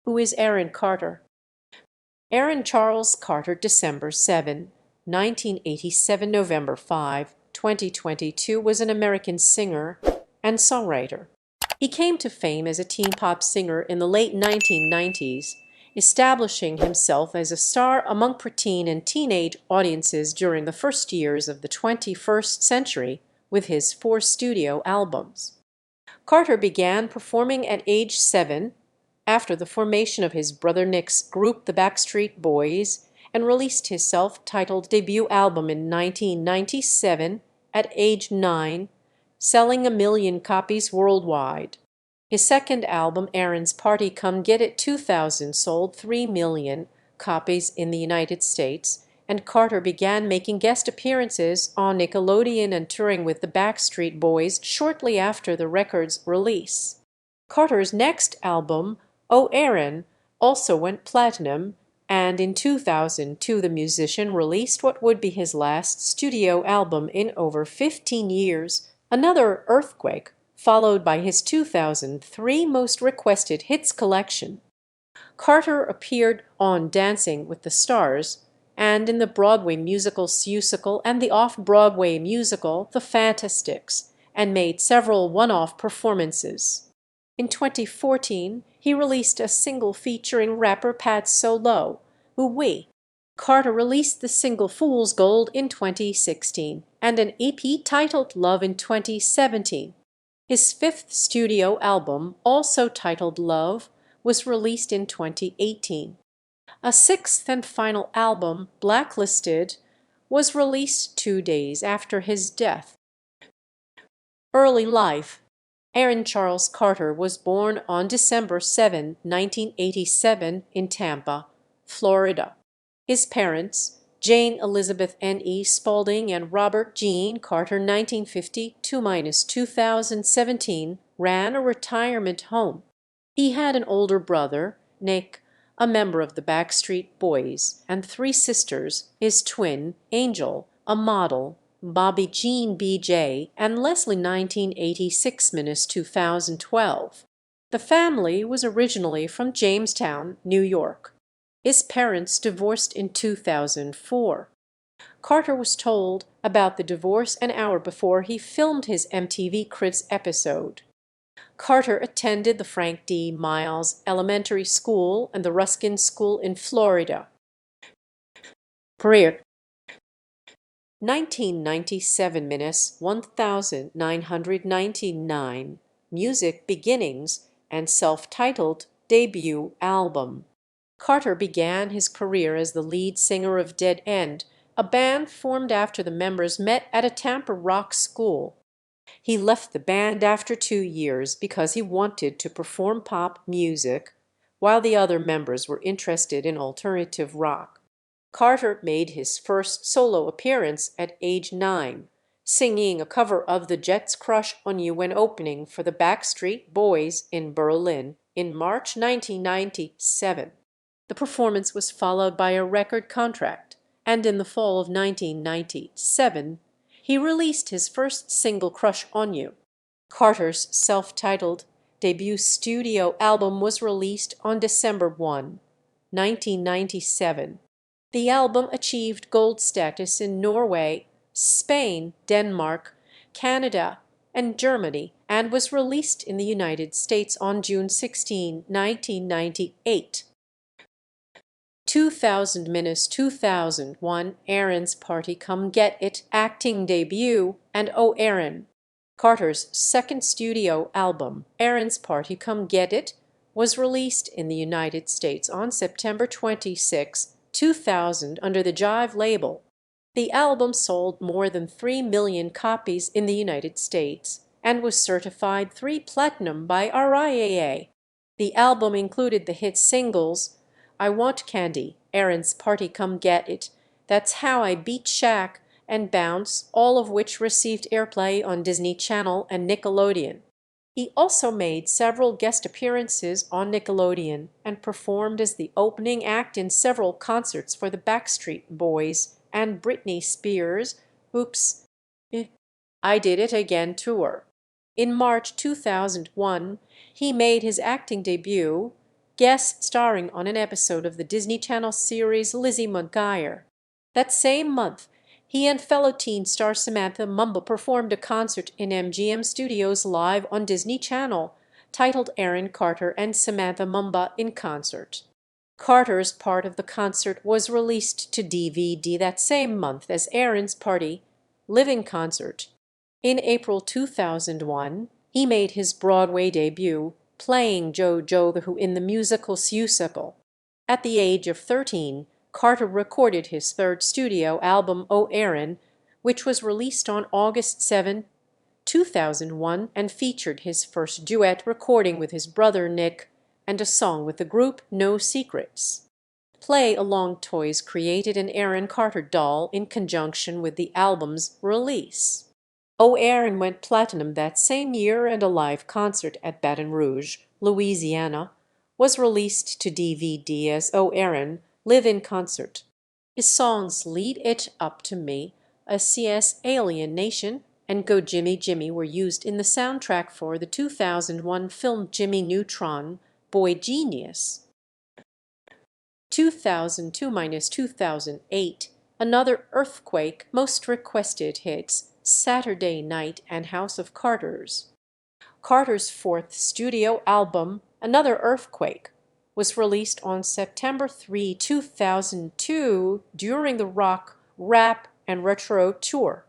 Who is Aaron Carter? Aaron Charles Carter, December 7, 1987, November 5, 2022, was an American singer and songwriter. He came to fame as a teen pop singer in the late 1990s, establishing himself as a star among preteen and teenage audiences during the first years of the 21st century with his 4 studio albums. Carter began performing at age 7 after the formation of his brother Nick's group the Backstreet Boys, and released his self-titled debut album in 1997 at age 9, selling 1 million copies worldwide. His second album, Aaron's Party Come Get It 2000, sold 3 million copies in the United States, and Carter began making guest appearances on Nickelodeon and touring with the Backstreet Boys shortly after the record's release. Carter's next album, Oh Aaron, also went platinum, and in 2002 the musician released what would be his last studio album in over 15 years, Another Earthquake, followed by his 2003 Most Requested Hits collection. Carter appeared on Dancing with the Stars and in the Broadway musical Seussical and the off-Broadway musical The Fantastics, and made several one-off performances. In 2014, he released a single featuring rapper Pat Solo, Oui. Carter released the single Fool's Gold in 2016 and an EP titled Love in 2017. His 5th studio album, also titled Love, was released in 2018. A 6th and final album, Blacklisted, was released 2 days after his death. Early life. Aaron Charles Carter was born on December 7, 1987, in Tampa, Florida. His parents, Jane Elizabeth N.E. Spaulding and Robert Gene Carter, 1952–2017, ran a retirement home. He had an older brother, Nick, a member of the Backstreet Boys, and 3 sisters, his twin, Angel, a model, Bobby Jean B.J., and Leslie, 1986–2012. The family was originally from Jamestown, New York. His parents divorced in 2004. Carter was told about the divorce an hour before he filmed his MTV Cribs episode. Carter attended the Frank D. Miles Elementary School and the Ruskin School in Florida. Career. 1997–1999, Music Beginnings and self-titled debut album. Carter began his career as the lead singer of Dead End, a band formed after the members met at a Tampa rock school. He left the band after 2 years because he wanted to perform pop music, while the other members were interested in alternative rock. Carter made his first solo appearance at age 9, singing a cover of the Jets' Crush on You when opening for the Backstreet Boys in Berlin in March 1997. The performance was followed by a record contract, and in the fall of 1997, he released his first single, Crush on You. Carter's self-titled debut studio album was released on December 1, 1997. The album achieved gold status in Norway, Spain, Denmark, Canada, and Germany, and was released in the United States on June 16, 1998. 2000–2001, Aaron's Party Come Get It acting debut, and Oh Aaron. Carter's second studio album, Aaron's Party Come Get It, was released in the United States on September 26, 2000 under the Jive label. The album sold more than 3 million copies in the United States and was certified 3 platinum by RIAA. The album included the hit singles I Want Candy, Aaron's Party Come Get It, That's How I Beat Shaq, and Bounce, all of which received airplay on Disney Channel and Nickelodeon. He also made several guest appearances on Nickelodeon and performed as the opening act in several concerts for the Backstreet Boys and Britney Spears' Oops, I Did It Again tour. In March 2001, he made his acting debut guest starring on an episode of the Disney Channel series Lizzie McGuire. That same month, he and fellow teen star Samantha Mumba performed a concert in MGM Studios live on Disney Channel, titled Aaron Carter and Samantha Mumba in Concert. Carter's part of the concert was released to DVD that same month as Aaron's party, Living Concert. In April 2001, he made his Broadway debut, playing JoJo Who in the musical Seussical. At the age of 13, Carter recorded his third studio album, Oh Aaron, which was released on August 7, 2001, and featured his first duet recording with his brother Nick and a song with the group No Secrets. Play Along Toys created an Aaron Carter doll in conjunction with the album's release. Oh Aaron went platinum that same year, and a live concert at Baton Rouge, Louisiana, was released to DVD as Oh Aaron, Live in Concert. His songs Lead It Up to Me, A.C.S. Alien Nation, and Go Jimmy Jimmy were used in the soundtrack for the 2001 film Jimmy Neutron, Boy Genius. 2002–2008, Another Earthquake, Most Requested Hits, Saturday Night, and House of Carters. Carter's fourth studio album, Another Earthquake, was released on September 3, 2002 during the Rock, Rap, and Retro Tour.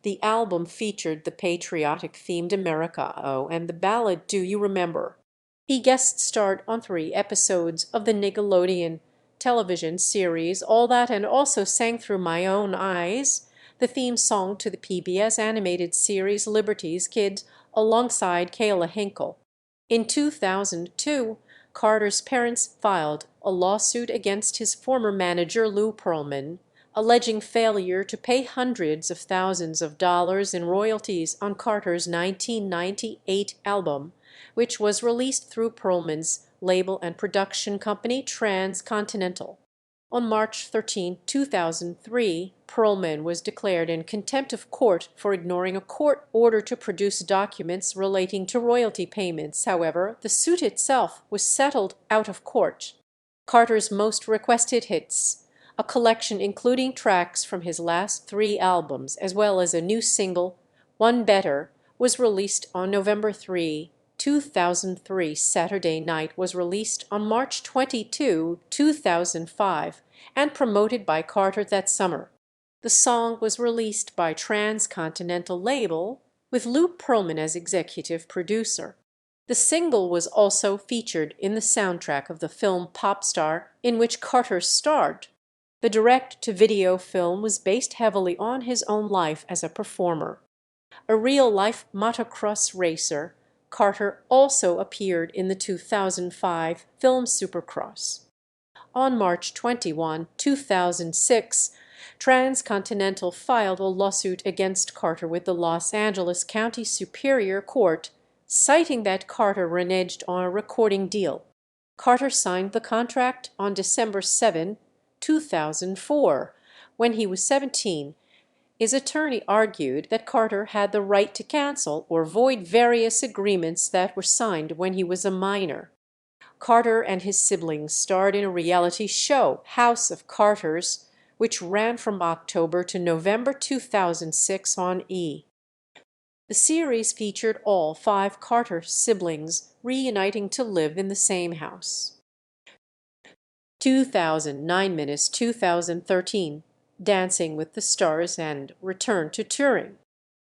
The album featured the patriotic-themed America-O and the ballad Do You Remember. He guest-starred on 3 episodes of the Nickelodeon television series All That, and also sang Through My Own Eyes, the theme song to the PBS animated series Liberty's Kids, alongside Kayla Hinkle. In 2002, Carter's parents filed a lawsuit against his former manager Lou Pearlman, alleging failure to pay hundreds of thousands of dollars in royalties on Carter's 1998 album, which was released through Pearlman's label and production company Transcontinental. On March 13, 2003, Pearlman was declared in contempt of court for ignoring a court order to produce documents relating to royalty payments. However, the suit itself was settled out of court. Carter's Most Requested Hits, a collection including tracks from his last 3 albums, as well as a new single, One Better, was released on November 3, 2003. Saturday Night was released on March 22, 2005, and promoted by Carter that summer. The song was released by Transcontinental label, with Lou Pearlman as executive producer. The single was also featured in the soundtrack of the film Popstar, in which Carter starred. The direct-to-video film was based heavily on his own life as a performer. A real-life motocross racer, Carter also appeared in the 2005 film Supercross. On March 21, 2006, Transcontinental filed a lawsuit against Carter with the Los Angeles County Superior Court, citing that Carter reneged on a recording deal. Carter signed the contract on December 7, 2004, when he was 17. His attorney argued that Carter had the right to cancel or void various agreements that were signed when he was a minor. Carter and his siblings starred in a reality show, House of Carters, which ran from October to November 2006 on E! The series featured all 5 Carter siblings reuniting to live in the same house. 2009–2013, Dancing with the Stars and Return to Touring.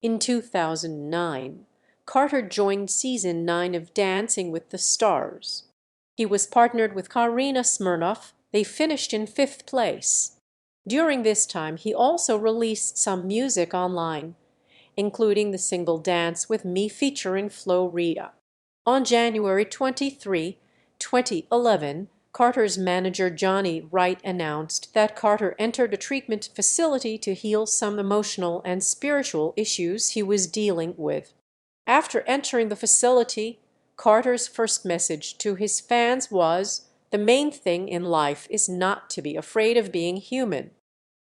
In 2009, Carter joined Season 9 of Dancing with the Stars. He was partnered with Karina Smirnoff. They finished in 5th place. During this time, he also released some music online, including the single Dance With Me featuring Flo Rida. On January 23, 2011, Carter's manager Johnny Wright announced that Carter entered a treatment facility to heal some emotional and spiritual issues he was dealing with. After entering the facility, Carter's first message to his fans was, "The main thing in life is not to be afraid of being human."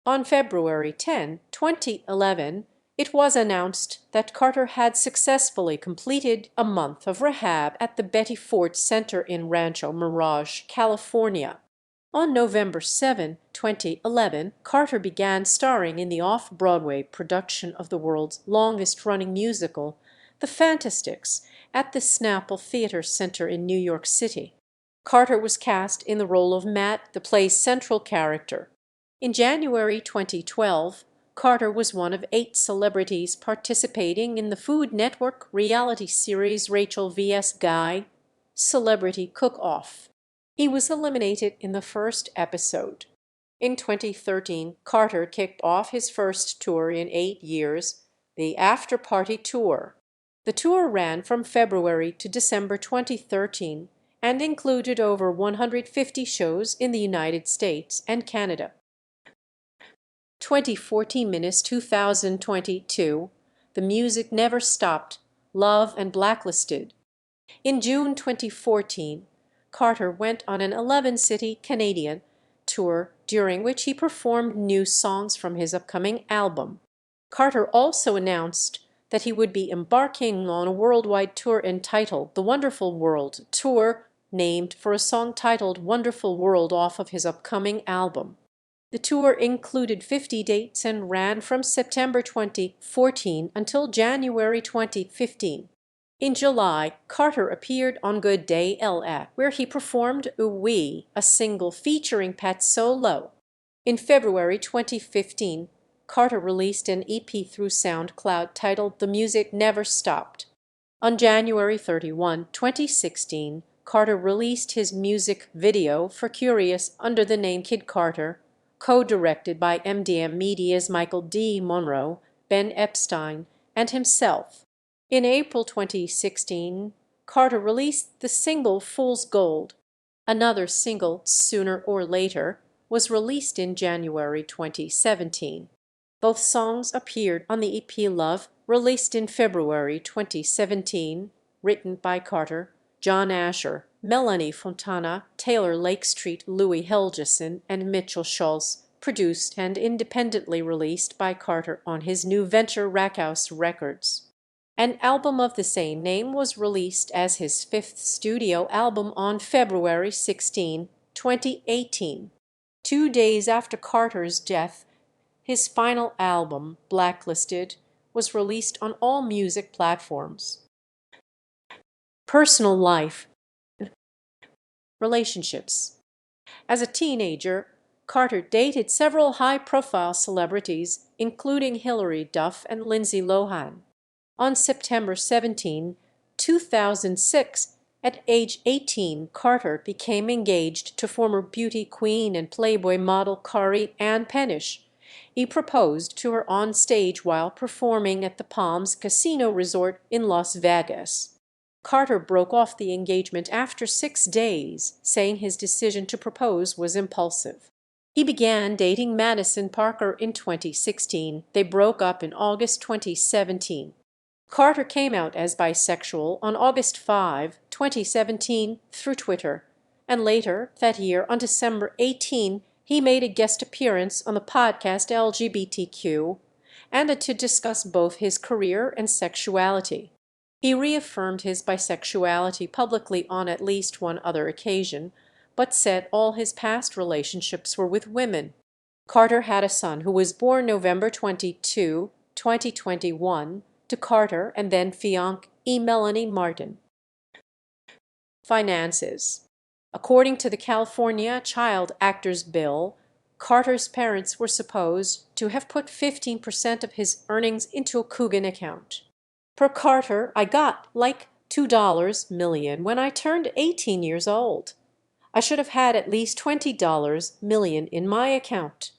On February 10, 2011, It was announced that Carter had successfully completed a month of rehab at the Betty Ford Center in Rancho Mirage, California. On November 7, 2011, Carter began starring in the off-Broadway production of the world's longest-running musical, The Fantastics, at the Snapple Theatre Center in New York City. Carter was cast in the role of Matt, the play's central character. In January 2012, Carter was one of 8 celebrities participating in the Food Network reality series Rachel vs. Guy, Celebrity Cook-Off. He was eliminated in the first episode. In 2013, Carter kicked off his first tour in 8 years, the After Party Tour. The tour ran from February to December 2013 and included over 150 shows in the United States and Canada. 2014-2022, The Music Never Stopped, Love and Blacklisted. In June 2014, Carter went on an 11-city Canadian tour during which he performed new songs from his upcoming album. Carter also announced that he would be embarking on a worldwide tour entitled The Wonderful World Tour, named for a song titled Wonderful World off of his upcoming album. The tour included 50 dates and ran from September 2014 until January 2015. In July, Carter appeared on Good Day LA, where he performed Ooh Wee, a single featuring Pat Solo. In February 2015, Carter released an EP through SoundCloud titled The Music Never Stopped. On January 31, 2016, Carter released his music video for Curious under the name Kid Carter, co-directed by MDM Media's Michael D. Monroe, Ben Epstein, and himself. In April 2016, Carter released the single Fool's Gold. Another single, Sooner or Later, was released in January 2017. Both songs appeared on the EP Love, released in February 2017, written by Carter, John Asher, Melanie Fontana, Taylor Lakestreet, Louis Helgeson, and Mitchell Schultz, produced and independently released by Carter on his new venture Rackhouse Records. An album of the same name was released as his 5th studio album on February 16, 2018. 2 days after Carter's death, his final album, Blacklisted, was released on all music platforms. Personal life. Relationships. As a teenager, Carter dated several high-profile celebrities, including Hilary Duff and Lindsay Lohan. On September 17, 2006, at age 18, Carter became engaged to former beauty queen and Playboy model Kari Ann Pennish. He proposed to her on stage while performing at the Palms Casino Resort in Las Vegas. Carter broke off the engagement after 6 days, saying his decision to propose was impulsive. He began dating Madison Parker in 2016. They broke up in August 2017. Carter came out as bisexual on August 5, 2017, through Twitter, and later that year, on December 18, he made a guest appearance on the podcast LGBTQ, and to discuss both his career and sexuality. He reaffirmed his bisexuality publicly on at least one other occasion, but said all his past relationships were with women. Carter had a son who was born November 22, 2021, to Carter and then fiancée Melanie Martin. Finances. According to the California Child Actors Bill, Carter's parents were supposed to have put 15% of his earnings into a Coogan account. Per Carter, I got like $2 million when I turned 18 years old. I should have had at least $20 million in my account.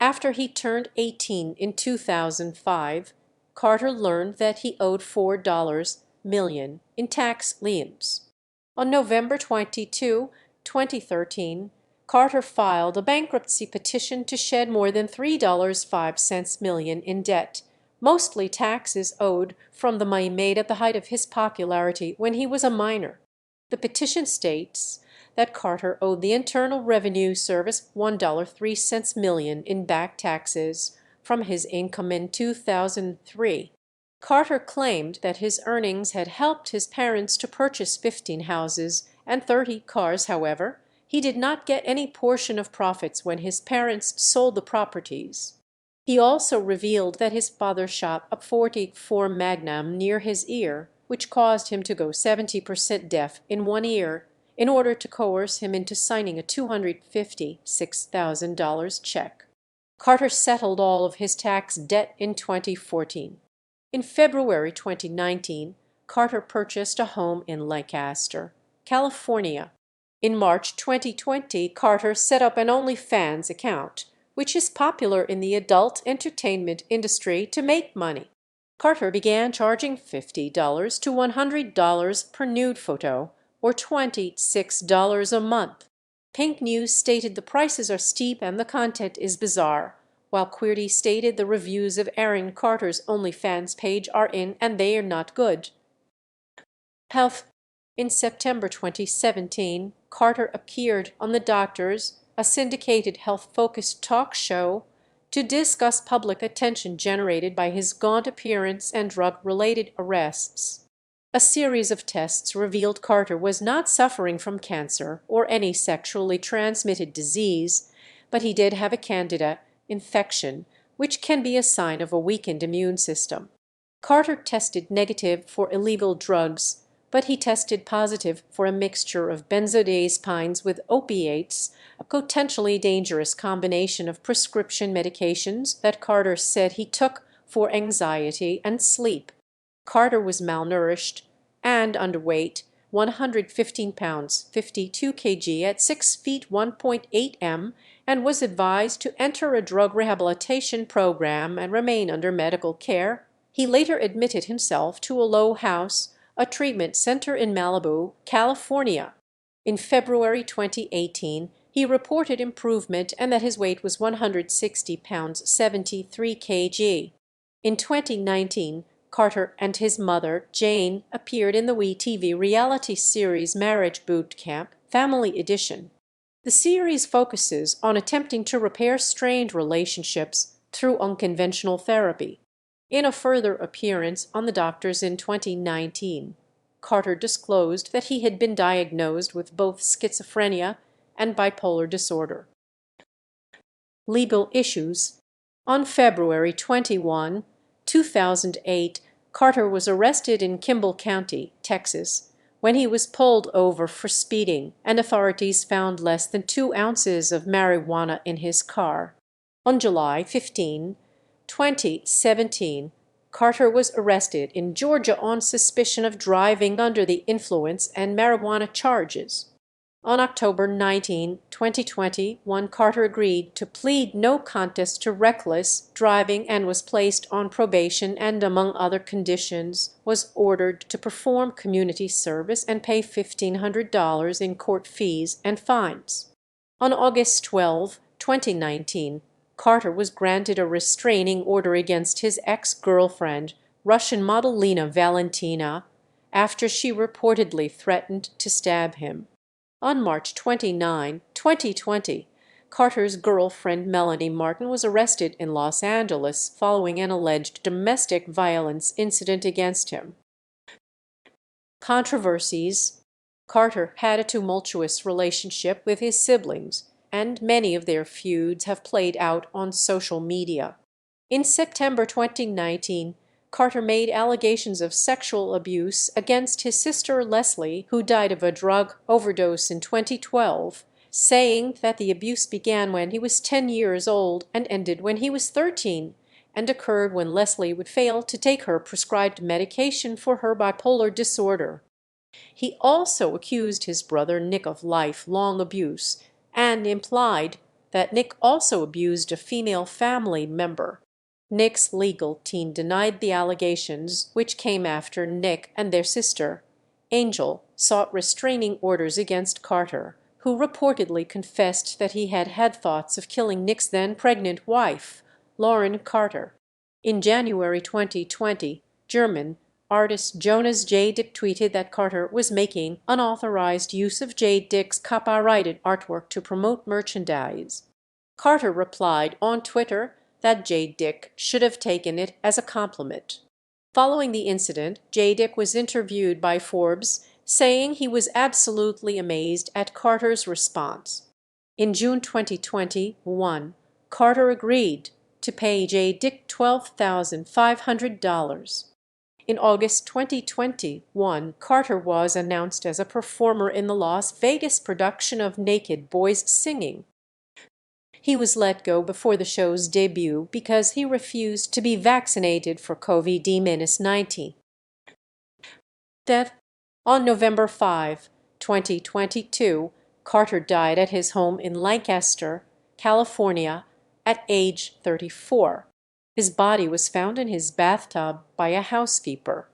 After he turned 18 in 2005, Carter learned that he owed $4 million in tax liens. On November 22, 2013, Carter filed a bankruptcy petition to shed more than $3.05 million in debt, mostly taxes owed from the money made at the height of his popularity when he was a minor. The petition states that Carter owed the Internal Revenue Service $1.03 million in back taxes from his income in 2003. Carter claimed that his earnings had helped his parents to purchase 15 houses and 30 cars. However, he did not get any portion of profits when his parents sold the properties. He also revealed that his father shot a .44 Magnum near his ear, which caused him to go 70% deaf in one ear, in order to coerce him into signing a $256,000 check. Carter settled all of his tax debt in 2014. In February 2019, Carter purchased a home in Lancaster, California. In March 2020, Carter set up an OnlyFans account, which is popular in the adult entertainment industry, to make money. Carter began charging $50 to $100 per nude photo, or $26 a month. Pink News stated the prices are steep and the content is bizarre, while Queerty stated the reviews of Aaron Carter's OnlyFans page are in and they are not good. Health. In September 2017, Carter appeared on The Doctors, a syndicated health-focused talk show, to discuss public attention generated by his gaunt appearance and drug-related arrests. A series of tests revealed Carter was not suffering from cancer or any sexually transmitted disease, but he did have a candida infection, which can be a sign of a weakened immune system. Carter tested negative for illegal drugs, but he tested positive for a mixture of benzodiazepines with opiates, a potentially dangerous combination of prescription medications that Carter said he took for anxiety and sleep. Carter was malnourished and underweight, 115 pounds, 52 kg at 6 feet 1.8 m, and was advised to enter a drug rehabilitation program and remain under medical care. He later admitted himself to a Low House, a treatment center in Malibu, California. In February 2018, he reported improvement and that his weight was 160 pounds 73 kg. In 2019, Carter and his mother, Jane, appeared in the WeTV reality series Marriage Boot Camp, Family Edition. The series focuses on attempting to repair strained relationships through unconventional therapy. In a further appearance on The Doctors in 2019, Carter disclosed that he had been diagnosed with both schizophrenia and bipolar disorder. Legal issues. On February 21, 2008, Carter was arrested in Kimball County, Texas, when he was pulled over for speeding, and authorities found less than 2 ounces of marijuana in his car. On July 15, 2017, Carter was arrested in Georgia on suspicion of driving under the influence and marijuana charges. On October 19, 2021, Carter agreed to plead no contest to reckless driving and was placed on probation and, among other conditions, was ordered to perform community service and pay $1,500 in court fees and fines. On August 12, 2019, Carter was granted a restraining order against his ex-girlfriend, Russian model Lena Valentina, after she reportedly threatened to stab him. On March 29, 2020, Carter's girlfriend Melanie Martin was arrested in Los Angeles following an alleged domestic violence incident against him. Controversies. Carter had a tumultuous relationship with his siblings, and many of their feuds have played out on social media. In September 2019, Carter made allegations of sexual abuse against his sister Leslie, who died of a drug overdose in 2012, saying that the abuse began when he was 10 years old and ended when he was 13, and occurred when Leslie would fail to take her prescribed medication for her bipolar disorder. He also accused his brother Nick of lifelong abuse and implied that Nick also abused a female family member. Nick's legal team denied the allegations, which came after Nick and their sister, Angel, sought restraining orders against Carter, who reportedly confessed that he had had thoughts of killing Nick's then-pregnant wife, Lauren Carter. In January 2020, German artist Jonas J. Dick tweeted that Carter was making unauthorized use of J. Dick's copyrighted artwork to promote merchandise. Carter replied on Twitter that J. Dick should have taken it as a compliment. Following the incident, J. Dick was interviewed by Forbes, saying he was absolutely amazed at Carter's response. In June 2021, Carter agreed to pay J. Dick $12,500. In August 2021, Carter was announced as a performer in the Las Vegas production of Naked Boys Singing. He was let go before the show's debut because he refused to be vaccinated for COVID-19. Death. On November 5, 2022, Carter died at his home in Lancaster, California, at age 34. His body was found in his bathtub by a housekeeper.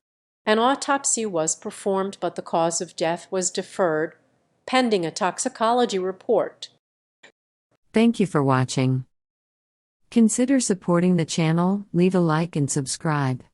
An autopsy was performed, but the cause of death was deferred, pending a toxicology report. Thank you for watching. Consider supporting the channel, leave a like and subscribe.